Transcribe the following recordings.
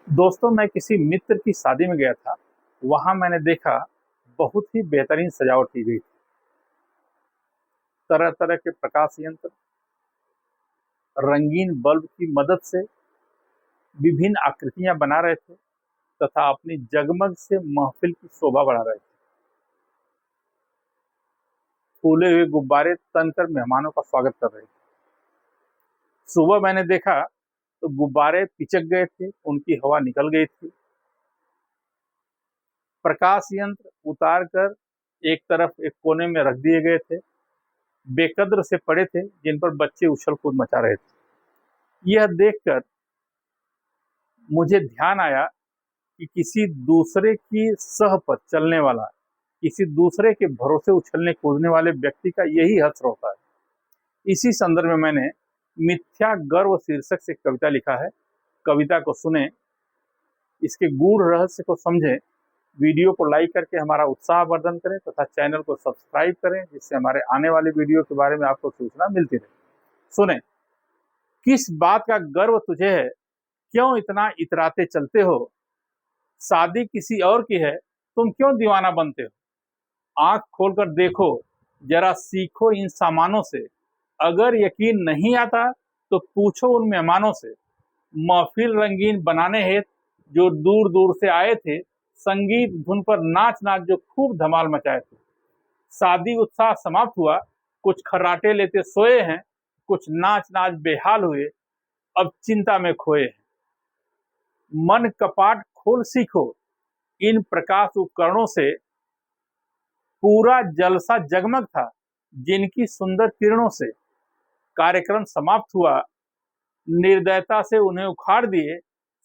दोस्तों, मैं किसी मित्र की शादी में गया था। वहां मैंने देखा बहुत ही बेहतरीन सजावट की गई थी। तरह तरह के प्रकाश यंत्र, रंगीन बल्ब की मदद से विभिन्न आकृतियां बना रहे थे तथा अपनी जगमग से महफिल की शोभा बढ़ा रहे थे। फूले हुए गुब्बारे तनकर मेहमानों का स्वागत कर रहे थे। सुबह मैंने देखा तो गुब्बारे पिचक गए थे, उनकी हवा निकल गई थी। प्रकाश यंत्र उतार कर एक तरफ एक कोने में रख दिए गए थे। बेकद्र से पड़े थे जिन पर बच्चे उछल कूद मचा रहे थे। यह देखकर मुझे ध्यान आया कि किसी दूसरे की सह पर चलने वाला, किसी दूसरे के भरोसे उछलने कूदने वाले व्यक्ति का यही हश्र होता है। इसी संदर्भ में मैंने मिथ्या गर्व शीर्षक से कविता लिखा है। कविता को सुने, इसके गूढ़ रहस्य को समझें। वीडियो को लाइक करके हमारा उत्साह वर्धन करें तथा चैनल को सब्सक्राइब करें, जिससे हमारे आने वाले वीडियो के बारे में आपको सूचना मिलती रहे। सुने। किस बात का गर्व तुझे है, क्यों इतना इतराते चलते हो? शादी किसी और की है, तुम क्यों दीवाना बनते हो? आंख खोलकर देखो, जरा सीखो इन सामानों से। अगर यकीन नहीं आता तो पूछो उन मेहमानों से। महफिल रंगीन बनाने हेतु जो दूर दूर से आए थे, संगीत धुन पर नाच नाच जो खूब धमाल मचाए थे। शादी उत्साह समाप्त हुआ, कुछ खर्राटे लेते सोए हैं, कुछ नाच नाच बेहाल हुए, अब चिंता में खोए हैं। मन कपाट खोल सीखो, इन प्रकाश उपकरणों से पूरा जलसा जगमग था जिनकी सुंदर किरणों से। कार्यक्रम समाप्त हुआ, निर्दयता से उन्हें उखाड़ दिए।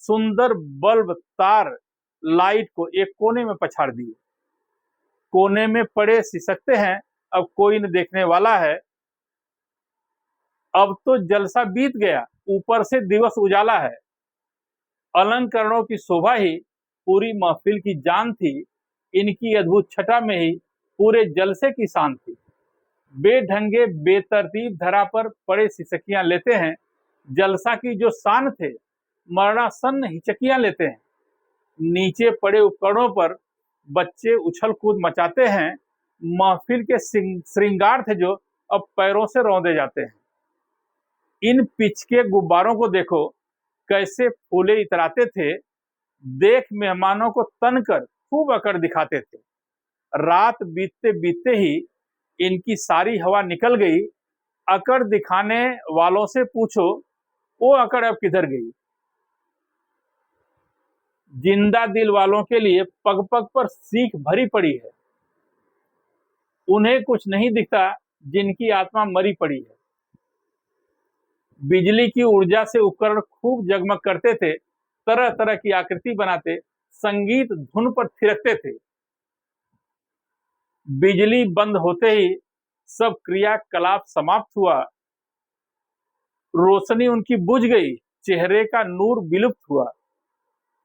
सुंदर बल्ब, तार, लाइट को एक कोने में पछाड़ दिए। कोने में पड़े सिसकते हैं, अब कोई न देखने वाला है। अब तो जलसा बीत गया, ऊपर से दिवस उजाला है। अलंकरणों की शोभा ही पूरी महफिल की जान थी। इनकी अद्भुत छटा में ही पूरे जलसे की शान थी। बेढंगे बेतरतीब धरा पर पड़े सिसकियां लेते हैं, जलसा की जो शान थे, मरणासन्न हिचकियां लेते हैं। नीचे पड़े उपकरणों पर बच्चे उछल कूद मचाते हैं। महफिल के श्रृंगार थे जो अब पैरों से रौंदे जाते हैं। इन पिच के गुब्बारों को देखो, कैसे फूले इतराते थे। देख मेहमानों को तनकर खूब अकड़ दिखाते थे। रात बीतते बीतते ही इनकी सारी हवा निकल गई। अकड़ दिखाने वालों से पूछो, वो अकड़ अब किधर गई? जिंदा दिल वालों के लिए पग पग पर सीख भरी पड़ी है। उन्हें कुछ नहीं दिखता जिनकी आत्मा मरी पड़ी है। बिजली की ऊर्जा से उपकरण खूब जगमग करते थे, तरह तरह की आकृति बनाते, संगीत धुन पर थिरकते थे। बिजली बंद होते ही सब क्रियाकलाप समाप्त हुआ। रोशनी उनकी बुझ गई, चेहरे का नूर विलुप्त हुआ।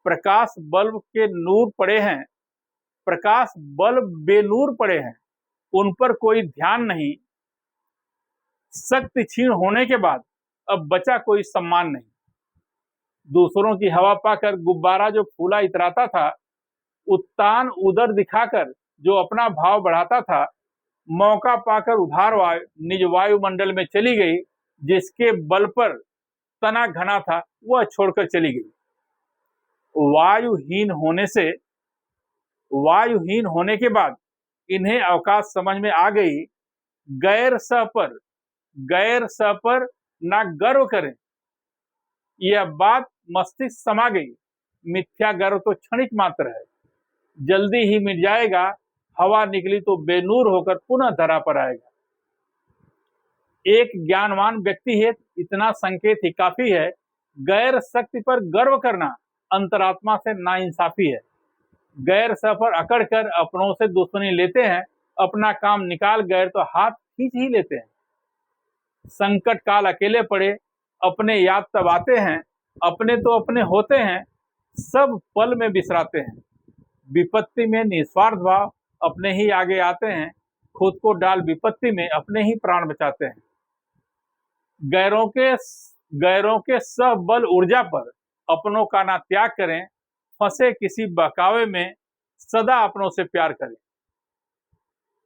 प्रकाश बल्ब के नूर पड़े हैं, प्रकाश बल्ब बेनूर पड़े हैं, उन पर कोई ध्यान नहीं। शक्ति क्षीण होने के बाद अब बचा कोई सम्मान नहीं। दूसरों की हवा पाकर गुब्बारा जो फूला इतराता था, उत्तान उदर दिखाकर जो अपना भाव बढ़ाता था, मौका पाकर उधार वायु निज वायुमंडल में चली गई। जिसके बल पर तना घना था, वह छोड़कर चली गई। वायुहीन होने से वायुहीन होने के बाद इन्हें अवकाश समझ में आ गई। गैर सह पर ना गर्व करें, यह बात मस्तिष्क समा गई। मिथ्या गर्व तो क्षणिक मात्र है, जल्दी ही मिट जाएगा। हवा निकली तो बेनूर होकर पुनः धरा पर आएगा। एक ज्ञानवान व्यक्ति है, इतना संकेत ही काफी है। गैर शक्ति पर गर्व करना अंतरात्मा से नाइंसाफी है। गैर सह पर अकड़ कर अपनों से दुश्मनी लेते हैं, अपना काम निकाल गैर तो हाथ खींच ही लेते हैं। संकट काल अकेले पड़े, अपने याद तब आते हैं। अपने तो अपने होते हैं, सब पल में बिसराते हैं। विपत्ति में निस्वार्थ भाव, अपने ही आगे आते हैं। खुद को डाल विपत्ति में, अपने ही प्राण बचाते हैं। गैरों के सब बल ऊर्जा पर, अपनों का ना त्याग करें, फंसे किसी बहकावे में सदा अपनों से प्यार करें।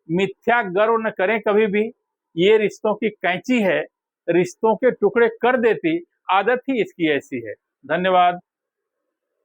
मिथ्या गर्व न करें कभी भी, ये रिश्तों की कैंची है, रिश्तों के टुकड़े कर देती, आदत ही इसकी ऐसी है। धन्यवाद।